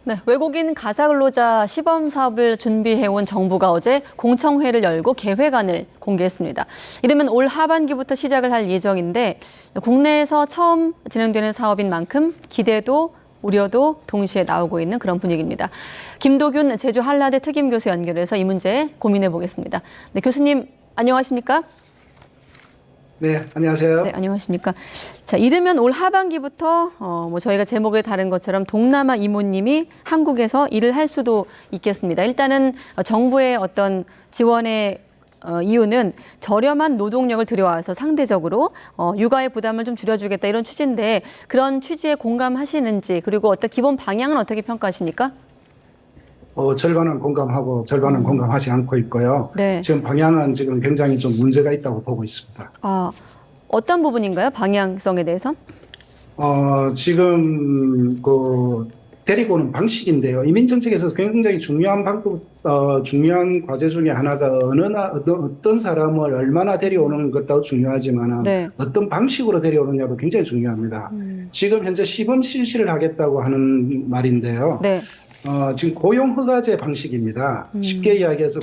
네, 외국인 가사근로자 시범 사업을 준비해온 정부가 어제 공청회를 열고 계획안을 공개했습니다. 이르면 올 하반기부터 시작을 할 예정인데 국내에서 처음 진행되는 사업인 만큼 기대도 우려도 동시에 나오고 있는 그런 분위기입니다. 김도균 제주 한라대 특임교수 연결해서 이 문제 고민해 보겠습니다. 네, 교수님 안녕하십니까? 네, 안녕하세요. 네, 안녕하십니까. 자, 이르면 올 하반기부터 저희가 제목에 다른 것처럼 동남아 이모님이 한국에서 일을 할 수도 있겠습니다. 일단은 정부의 어떤 지원의 이유는 저렴한 노동력을 들여와서 상대적으로 육아의 부담을 좀 줄여주겠다 이런 취지인데 그런 취지에 공감하시는지 그리고 어떤 기본 방향은 어떻게 평가하십니까? 절반은 공감하고 절반은 공감하지 않고 있고요. 네. 지금 방향은 지금 굉장히 좀 문제가 있다고 보고 있습니다. 아, 어떤 부분인가요? 방향성에 대해선? 지금 데리고 오는 방식인데요. 이민정책에서 굉장히 중요한 중요한 과제 중에 하나가 어떤 사람을 얼마나 데려오는 것도 중요하지만 네. 어떤 방식으로 데려오느냐도 굉장히 중요합니다. 지금 현재 시범 실시를 하겠다고 하는 말인데요. 네. 지금 고용허가제 방식입니다. 쉽게 이야기해서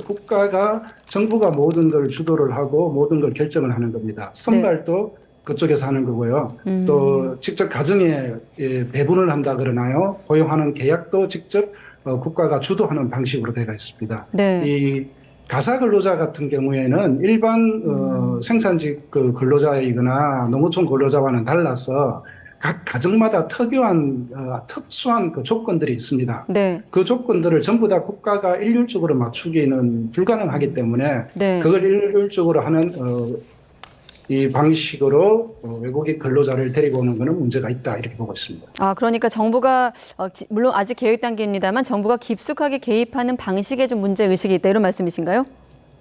정부가 모든 걸 주도를 하고 모든 걸 결정을 하는 겁니다. 선발도 그쪽에서 하는 거고요. 또 직접 가정에 배분을 한다 그러나요. 고용하는 계약도 직접 국가가 주도하는 방식으로 되어 있습니다. 네. 이 가사 근로자 같은 경우에는 일반 생산직 근로자이거나 농어촌 근로자와는 달라서 각 가정마다 특수한 조건들이 있습니다. 네. 그 조건들을 전부 다 국가가 일률적으로 맞추기는 불가능하기 때문에 네. 그걸 일률적으로 하는 이 방식으로 외국인 근로자를 데리고 오는 것은 문제가 있다 이렇게 보고 있습니다. 아, 그러니까 정부가 물론 아직 계획 단계입니다만 정부가 깊숙하게 개입하는 방식에 좀 문제 의식이 있다 이런 말씀이신가요?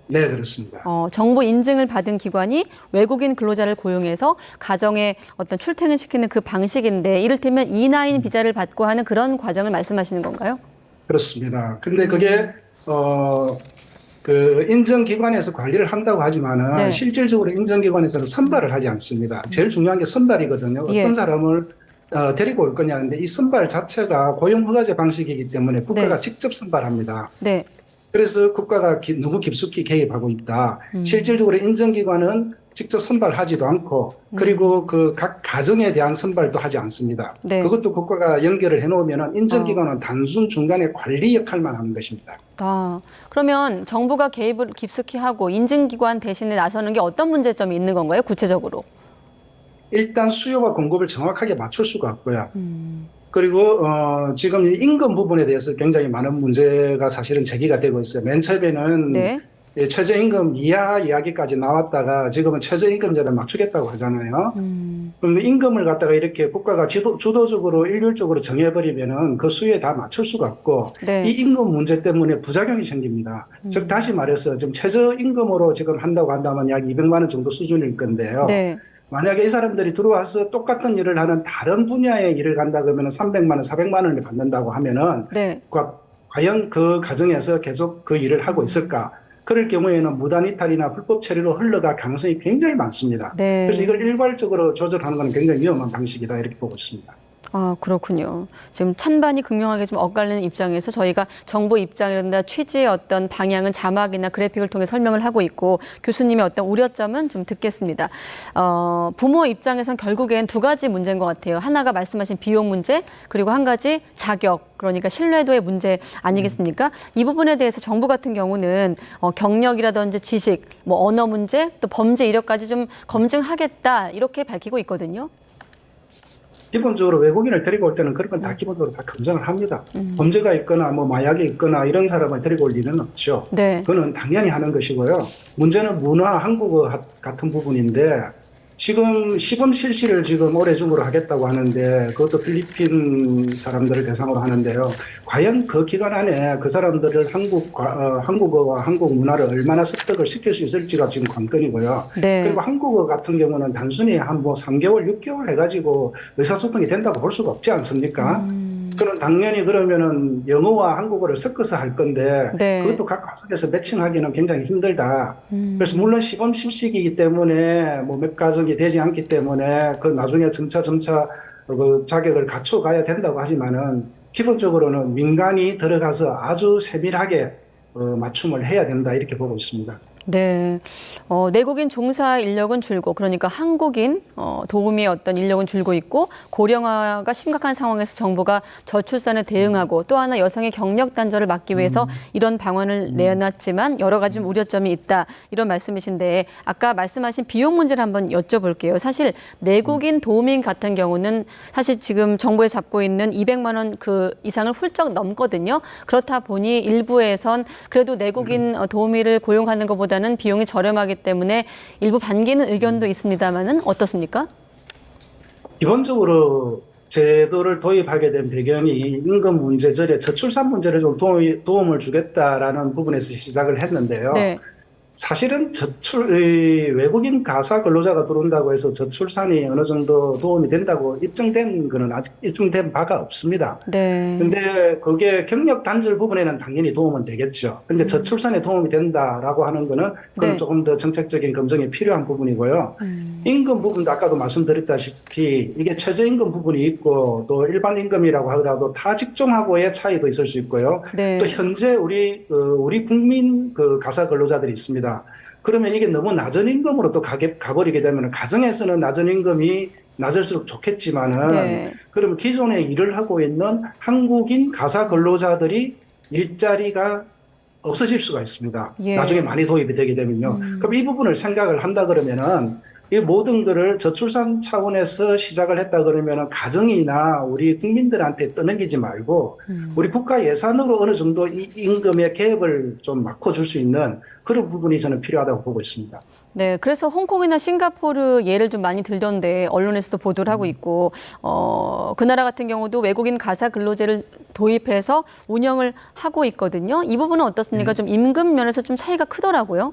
네, 그렇습니다. 정부 인증을 받은 기관이 외국인 근로자를 고용해서 가정에 어떤 출퇴근 시키는 그 방식인데 이를테면 E9 비자를 받고 하는 그런 과정을 말씀하시는 건가요? 그렇습니다. 근데 그게 인정기관에서 관리를 한다고 하지만은 네. 실질적으로 인정기관에서는 선발을 하지 않습니다. 제일 중요한 게 선발이거든요. 예. 어떤 사람을 데리고 올 거냐는데 이 선발 자체가 고용허가제 방식이기 때문에 국가가 네. 직접 선발합니다. 네. 그래서 국가가 너무 깊숙이 개입하고 있다. 실질적으로 인정기관은 직접 선발하지도 않고 그리고 각 가정에 대한 선발도 하지 않습니다. 네. 그것도 국가가 연결을 해놓으면 인정기관은 단순 중간에 관리 역할만 하는 것입니다. 아, 그러면 정부가 개입을 깊숙이 하고 인증기관 대신에 나서는 게 어떤 문제점이 있는 건가요? 구체적으로? 일단 수요와 공급을 정확하게 맞출 수가 없고요. 그리고 지금 이 임금 부분에 대해서 굉장히 많은 문제가 사실은 제기가 되고 있어요. 맨 처음에는 네. 최저임금 이하 이야기까지 나왔다가 지금은 최저임금제를 맞추겠다고 하잖아요. 그럼 임금을 갖다가 이렇게 국가가 주도적으로 일률적으로 정해버리면은 그 수요에 다 맞출 수가 없고 네. 이 임금 문제 때문에 부작용이 생깁니다. 즉 다시 말해서 지금 최저임금으로 지금 한다고 한다면 약 200만 원 정도 수준일 건데요. 네. 만약에 이 사람들이 들어와서 똑같은 일을 하는 다른 분야의 일을 간다 그러면 300만 원, 400만 원을 받는다고 하면은 네. 과연 그 가정에서 계속 그 일을 하고 있을까? 그럴 경우에는 무단 이탈이나 불법 처리로 흘러갈 가능성이 굉장히 많습니다. 네. 그래서 이걸 일괄적으로 조절하는 것은 굉장히 위험한 방식이다 이렇게 보고 있습니다. 아, 그렇군요. 지금 찬반이 극명하게 좀 엇갈리는 입장에서 저희가 정부 입장이라든가 취지의 어떤 방향은 자막이나 그래픽을 통해 설명을 하고 있고 교수님의 어떤 우려점은 좀 듣겠습니다. 부모 입장에선 결국엔 두 가지 문제인 것 같아요. 하나가 말씀하신 비용 문제, 그리고 한 가지 자격, 그러니까 신뢰도의 문제 아니겠습니까? 이 부분에 대해서 정부 같은 경우는 경력이라든지 지식, 언어 문제, 또 범죄 이력까지 좀 검증하겠다 이렇게 밝히고 있거든요. 기본적으로 외국인을 데리고 올 때는 그런 건 다 기본적으로 다 검증을 합니다. 범죄가 있거나 마약이 있거나 이런 사람을 데리고 올 일은 없죠. 네. 그거는 당연히 하는 것이고요. 문제는 문화, 한국어 같은 부분인데 지금 시범 실시를 지금 올해 중으로 하겠다고 하는데 그것도 필리핀 사람들을 대상으로 하는데요. 과연 그 기간 안에 그 사람들을 한국어와 한국 문화를 얼마나 습득을 시킬 수 있을지가 지금 관건이고요. 네. 그리고 한국어 같은 경우는 단순히 한 3개월, 6개월 해가지고 의사소통이 된다고 볼 수가 없지 않습니까? 그럼 당연히 그러면은 영어와 한국어를 섞어서 할 건데 네. 그것도 각 가정에서 매칭하기는 굉장히 힘들다. 그래서 물론 시범 실시이기 때문에 몇 가정이 되지 않기 때문에 그 나중에 점차 그 자격을 갖춰가야 된다고 하지만은 기본적으로는 민간이 들어가서 아주 세밀하게 맞춤을 해야 된다 이렇게 보고 있습니다. 네. 내국인 종사 인력은 줄고, 그러니까 한국인 도우미의 어떤 인력은 줄고 있고, 고령화가 심각한 상황에서 정부가 저출산에 대응하고, 또 하나 여성의 경력 단절을 막기 위해서 이런 방안을 내놨지만 여러 가지 좀 우려점이 있다, 이런 말씀이신데, 아까 말씀하신 비용 문제를 한번 여쭤볼게요. 사실 내국인 도우미 같은 경우는 사실 지금 정부에 잡고 있는 200만 원 그 이상을 훌쩍 넘거든요. 그렇다 보니 일부에선 그래도 내국인 도우미를 고용하는 것보다 는 비용이 저렴하기 때문에 일부 반기는 의견도 있습니다만은 어떻습니까? 기본적으로 제도를 도입하게 된 배경이 임금 문제절에 저출산 문제를 좀 도움을 주겠다라는 부분에서 시작을 했는데요. 네. 사실은 외국인 가사 근로자가 들어온다고 해서 저출산이 어느 정도 도움이 된다고 입증된 거는 아직 입증된 바가 없습니다. 네. 근데 그게 경력 단절 부분에는 당연히 도움은 되겠죠. 근데 저출산에 도움이 된다라고 하는 거는 그건 네. 조금 더 정책적인 검증이 필요한 부분이고요. 임금 부분도 아까도 말씀드렸다시피 이게 최저임금 부분이 있고 또 일반 임금이라고 하더라도 타 직종하고의 차이도 있을 수 있고요. 네. 또 현재 우리 국민 그 가사 근로자들이 있습니다. 그러면 이게 너무 낮은 임금으로 또 가버리게 되면 가정에서는 낮은 임금이 낮을수록 좋겠지만은 네. 그러면 기존에 일을 하고 있는 한국인 가사 근로자들이 일자리가 없어질 수가 있습니다. 예. 나중에 많이 도입이 되게 되면요. 그럼 이 부분을 생각을 한다 그러면은 이 모든 거를 저출산 차원에서 시작을 했다 그러면은 가정이나 우리 국민들한테 떠넘기지 말고 우리 국가 예산으로 어느 정도 이 임금의 갭을 좀 막아줄 수 있는 그런 부분이 저는 필요하다고 보고 있습니다. 네, 그래서 홍콩이나 싱가포르 예를 좀 많이 들던데 언론에서도 보도를 하고 있고, 그 나라 같은 경우도 외국인 가사 근로제를 도입해서 운영을 하고 있거든요. 이 부분은 어떻습니까? 좀 임금 면에서 좀 차이가 크더라고요.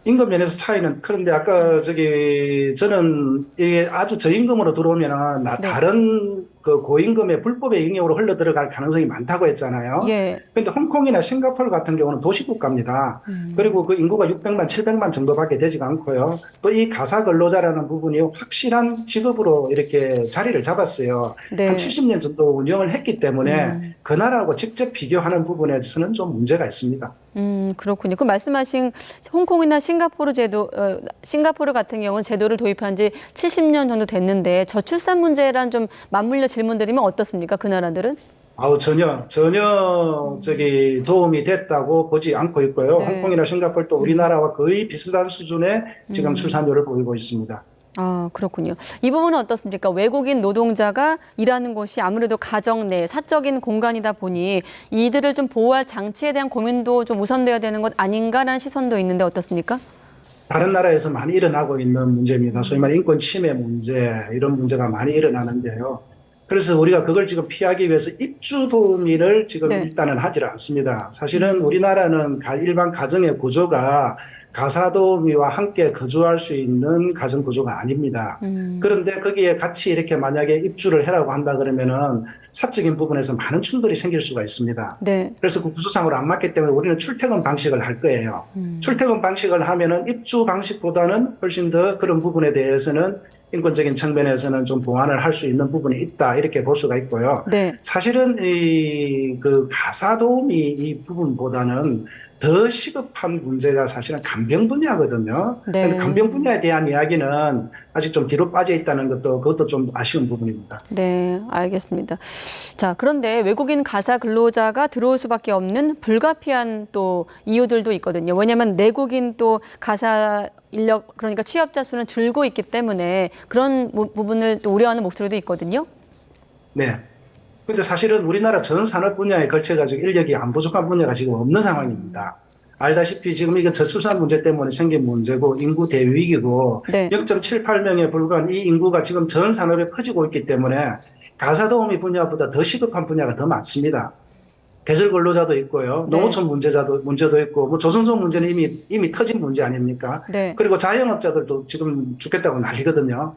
임금 면에서 차이는 그런데 아까 저는 이게 아주 저임금으로 들어오면은 네. 다른 그 고임금의 불법의 영역으로 흘러 들어갈 가능성이 많다고 했잖아요. 예. 그런데 홍콩이나 싱가포르 같은 경우는 도시국가입니다. 그리고 그 인구가 600만, 700만 정도밖에 되지가 않고요. 또 이 가사 근로자라는 부분이 확실한 직업으로 이렇게 자리를 잡았어요. 네. 한 70년 정도 운영을 했기 때문에 그 나라하고 직접 비교하는 부분에서는 좀 문제가 있습니다. 그렇군요. 그 말씀하신 홍콩이나 싱가포르 제도, 싱가포르 같은 경우는 제도를 도입한 지 70년 정도 됐는데 저출산 문제랑 좀 맞물려 질문드리면 어떻습니까? 그 나라들은? 전혀 도움이 됐다고 보지 않고 있고요. 네. 홍콩이나 싱가포르 또 우리나라와 거의 비슷한 수준의 지금 출산율을 보이고 있습니다. 아, 그렇군요. 이 부분은 어떻습니까? 외국인 노동자가 일하는 곳이 아무래도 가정 내 사적인 공간이다 보니 이들을 좀 보호할 장치에 대한 고민도 좀 우선돼야 되는 것 아닌가라는 시선도 있는데 어떻습니까? 다른 나라에서 많이 일어나고 있는 문제입니다. 소위 말해 인권 침해 문제, 이런 문제가 많이 일어나는데요. 그래서 우리가 그걸 지금 피하기 위해서 입주 도우미를 지금 네. 일단은 하지를 않습니다. 사실은 우리나라는 일반 가정의 구조가 가사 도우미와 함께 거주할 수 있는 가정 구조가 아닙니다. 그런데 거기에 같이 이렇게 만약에 입주를 해라고 한다 그러면은 사적인 부분에서 많은 충돌이 생길 수가 있습니다. 네. 그래서 그 구조상으로 안 맞기 때문에 우리는 출퇴근 방식을 할 거예요. 출퇴근 방식을 하면은 입주 방식보다는 훨씬 더 그런 부분에 대해서는 인권적인 측면에서는 좀 보완을 할 수 있는 부분이 있다 이렇게 볼 수가 있고요. 네. 사실은 그 가사 도우미 이 부분보다는 더 시급한 문제가 사실은 간병 분야거든요. 네. 그런데 간병 분야에 대한 이야기는 아직 좀 뒤로 빠져 있다는 그것도 좀 아쉬운 부분입니다. 네, 알겠습니다. 자, 그런데 외국인 가사 근로자가 들어올 수밖에 없는 불가피한 또 이유들도 있거든요. 왜냐하면 내국인 또 가사 인력, 그러니까 취업자 수는 줄고 있기 때문에 그런 부분을 또 우려하는 목소리도 있거든요. 네. 근데 사실은 우리나라 전 산업 분야에 걸쳐가지고 인력이 안 부족한 분야가 지금 없는 상황입니다. 알다시피 지금 이게 저출산 문제 때문에 생긴 문제고 인구 대위기고 네. 0.78명에 불과한 이 인구가 지금 전 산업에 퍼지고 있기 때문에 가사도우미 분야보다 더 시급한 분야가 더 많습니다. 계절 근로자도 있고요. 네. 농어촌 문제도 있고, 뭐 조선소 문제는 이미 터진 문제 아닙니까? 네. 그리고 자영업자들도 지금 죽겠다고 난리거든요.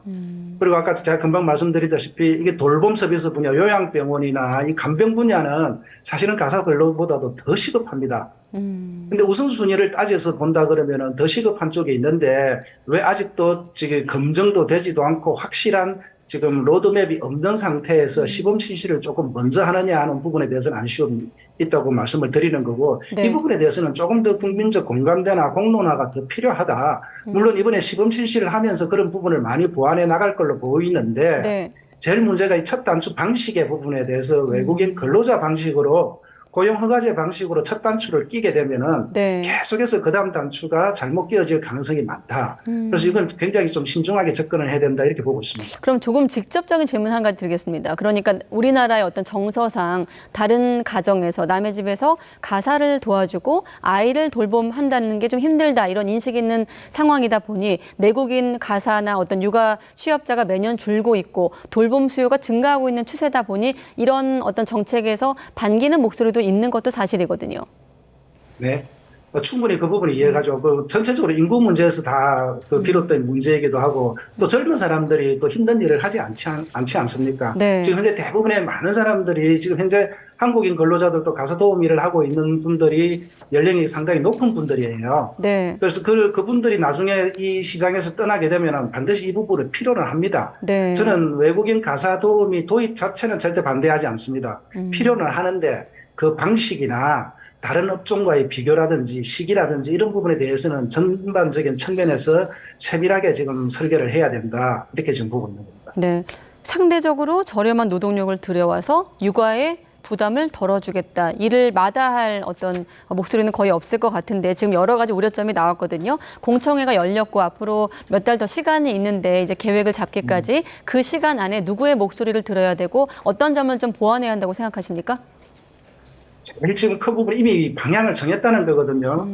그리고 아까 제가 금방 말씀드리다시피 이게 돌봄 서비스 분야, 요양병원이나 이 간병 분야는 사실은 가사 근로보다도 더 시급합니다. 근데 우선순위를 따져서 본다 그러면은 더 시급한 쪽에 있는데 왜 아직도 지금 검증도 되지도 않고 확실한 지금 로드맵이 없는 상태에서 시범 실시를 조금 먼저 하느냐 하는 부분에 대해서는 아쉬움이 있다고 말씀을 드리는 거고 네. 이 부분에 대해서는 조금 더 국민적 공감대나 공론화가 더 필요하다. 물론 이번에 시범 실시를 하면서 그런 부분을 많이 보완해 나갈 걸로 보이는데 네. 제일 문제가 이 첫 단추 방식의 부분에 대해서 외국인 근로자 방식으로 고용허가제 방식으로 첫 단추를 끼게 되면은 네. 계속해서 그 다음 단추가 잘못 끼어질 가능성이 많다. 그래서 이건 굉장히 좀 신중하게 접근을 해야 된다 이렇게 보고 있습니다. 그럼 조금 직접적인 질문 한 가지 드리겠습니다. 그러니까 우리나라의 어떤 정서상 다른 가정에서 남의 집에서 가사를 도와주고 아이를 돌봄한다는 게 좀 힘들다 이런 인식이 있는 상황이다 보니 내국인 가사나 어떤 육아 취업자가 매년 줄고 있고 돌봄 수요가 증가하고 있는 추세다 보니 이런 어떤 정책에서 반기는 목소리도 있는 것도 사실이거든요. 네. 충분히 그 부분이 이해가죠. 그 전체적으로 인구 문제에서 다 그 비롯된 문제이기도 하고 또 젊은 사람들이 또 힘든 일을 하지 않지 않습니까? 네. 지금 현재 대부분의 많은 사람들이 지금 현재 한국인 근로자들도 가사 도움 일을 하고 있는 분들이 연령이 상당히 높은 분들이에요. 네. 그래서 그분들이 나중에 이 시장에서 떠나게 되면 반드시 이 부분을 필요로 합니다. 네. 저는 외국인 가사 도우미 도입 자체는 절대 반대하지 않습니다. 필요는 하는데 그 방식이나 다른 업종과의 비교라든지 시기라든지 이런 부분에 대해서는 전반적인 측면에서 세밀하게 지금 설계를 해야 된다. 이렇게 지금 보고 있는 겁니다. 네. 상대적으로 저렴한 노동력을 들여와서 육아에 부담을 덜어주겠다. 이를 마다할 어떤 목소리는 거의 없을 것 같은데 지금 여러 가지 우려점이 나왔거든요. 공청회가 열렸고 앞으로 몇 달 더 시간이 있는데 이제 계획을 잡기까지 그 시간 안에 누구의 목소리를 들어야 되고 어떤 점을 좀 보완해야 한다고 생각하십니까? 제일 지금 큰 부분 이미 방향을 정했다는 거거든요.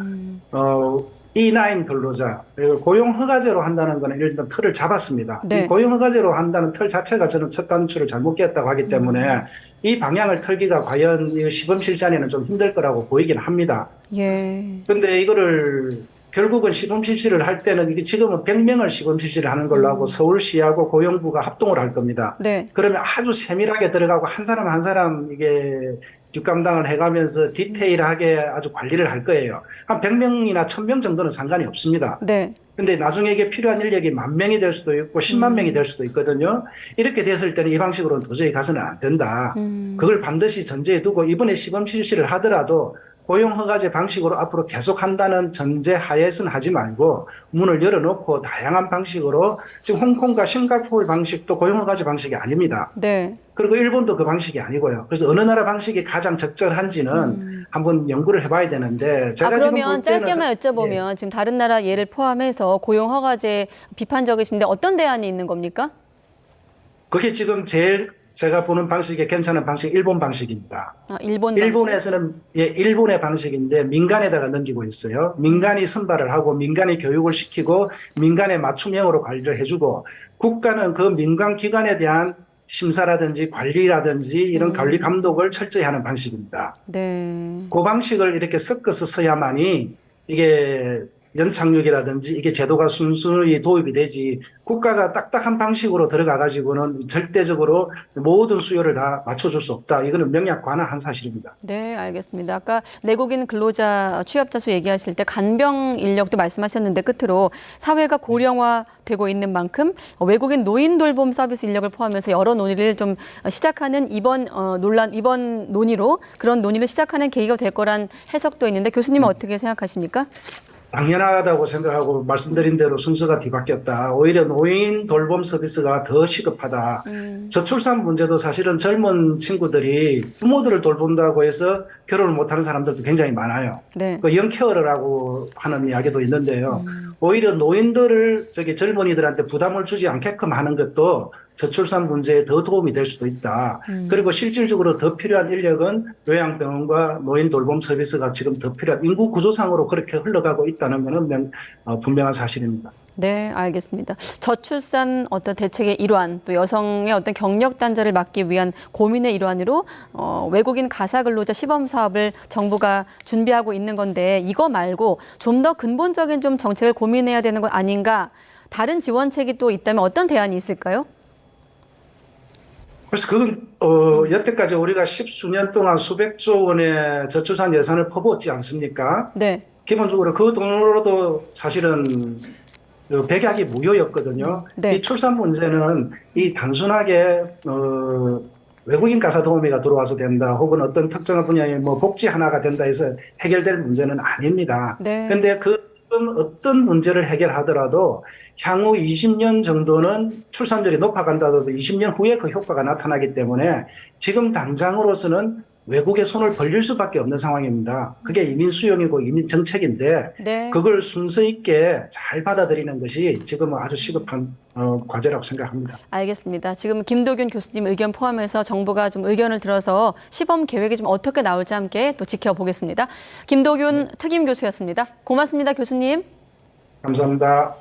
E9 근로자 그리고 고용허가제로 한다는 거는 일단 틀을 잡았습니다. 네. 이 고용허가제로 한다는 틀 자체가 저는 첫 단추를 잘못 꼈다고 하기 때문에 이 방향을 틀기가 과연 이 시범 실시에는 좀 힘들 거라고 보이긴 합니다. 예. 그런데 이거를 결국은 시범 실시를 할 때는 이게 지금은 100명을 시범 실시를 하는 걸로 하고 서울시하고 고용부가 합동을 할 겁니다. 네. 그러면 아주 세밀하게 들어가고 한 사람 한 사람 이게 뒷감당을 해가면서 디테일하게 아주 관리를 할 거예요. 한 100명이나 1000명 정도는 상관이 없습니다. 네. 근데 나중에 이게 필요한 인력이 10,000명이 될 수도 있고 10만 명이 될 수도 있거든요. 이렇게 됐을 때는 이 방식으로는 도저히 가서는 안 된다. 그걸 반드시 전제에 두고 이번에 시범 실시를 하더라도 고용허가제 방식으로 앞으로 계속 한다는 전제 하에서는 하지 말고 문을 열어놓고 다양한 방식으로 지금 홍콩과 싱가포르 방식도 고용허가제 방식이 아닙니다. 네. 그리고 일본도 그 방식이 아니고요. 그래서 어느 나라 방식이 가장 적절한지는 한번 연구를 해봐야 되는데 제가 지금 그러면 볼 때는 짧게만 여쭤보면 지금 다른 나라 예를 포함해서 고용허가제 비판적이신데 어떤 대안이 있는 겁니까? 그게 지금 제일 제가 보는 방식에 괜찮은 방식 일본 방식입니다. 일본 방식? 일본에서는 일본의 방식인데 민간에다가 넘기고 있어요. 민간이 선발을 하고 민간이 교육을 시키고 민간에 맞춤형으로 관리를 해주고 국가는 그 민간 기관에 대한 심사라든지 관리라든지 이런 관리 감독을 철저히 하는 방식입니다. 네. 그 방식을 이렇게 섞어서 써야만이 이게 연착륙이라든지 이게 제도가 순순히 도입이 되지 국가가 딱딱한 방식으로 들어가 가지고는 절대적으로 모든 수요를 다 맞춰줄 수 없다. 이거는 명약 관화한 사실입니다. 네, 알겠습니다. 아까 내국인 근로자 취업자 수 얘기하실 때 간병 인력도 말씀하셨는데 끝으로 사회가 고령화되고 있는 만큼 외국인 노인 돌봄 서비스 인력을 포함해서 여러 논의를 좀 시작하는 이번 논의로 그런 논의를 시작하는 계기가 될 거란 해석도 있는데 교수님은 어떻게 생각하십니까? 당연하다고 생각하고 말씀드린 대로 순서가 뒤바뀌었다. 오히려 노인 돌봄 서비스가 더 시급하다. 저출산 문제도 사실은 젊은 친구들이 부모들을 돌본다고 해서 결혼을 못하는 사람들도 굉장히 많아요. 네. 그 영케어라고 하는 이야기도 있는데요. 오히려 노인들을 젊은이들한테 부담을 주지 않게끔 하는 것도 저출산 문제에 더 도움이 될 수도 있다. 그리고 실질적으로 더 필요한 인력은 요양병원과 노인 돌봄 서비스가 지금 더 필요한 인구 구조상으로 그렇게 흘러가고 있다는 것은 분명한 사실입니다. 네, 알겠습니다. 저출산 어떤 대책의 일환, 또 여성의 어떤 경력 단절을 막기 위한 고민의 일환으로 외국인 가사 근로자 시범 사업을 정부가 준비하고 있는 건데 이거 말고 좀 더 근본적인 좀 정책을 고민해야 되는 것 아닌가? 다른 지원책이 또 있다면 어떤 대안이 있을까요? 그래서 그건 여태까지 우리가 십수년 동안 수백조 원의 저출산 예산을 퍼부었지 않습니까? 네. 기본적으로 그 돈으로도 사실은 백약이 무효였거든요. 네. 이 출산 문제는 이 단순하게 외국인 가사 도우미가 들어와서 된다, 혹은 어떤 특정한 분야의 뭐 복지 하나가 된다 해서 해결될 문제는 아닙니다. 네. 그런데 어떤 문제를 해결하더라도 향후 20년 정도는 출산율이 높아간다도 20년 후에 그 효과가 나타나기 때문에 지금 당장으로서는 외국의 손을 벌릴 수밖에 없는 상황입니다. 그게 이민 수용이고 이민 정책인데 네. 그걸 순서 있게 잘 받아들이는 것이 지금은 아주 시급한 과제라고 생각합니다. 알겠습니다. 지금 김도균 교수님 의견 포함해서 정부가 좀 의견을 들어서 시범 계획이 좀 어떻게 나올지 함께 또 지켜보겠습니다. 김도균 특임 교수였습니다. 고맙습니다, 교수님. 감사합니다.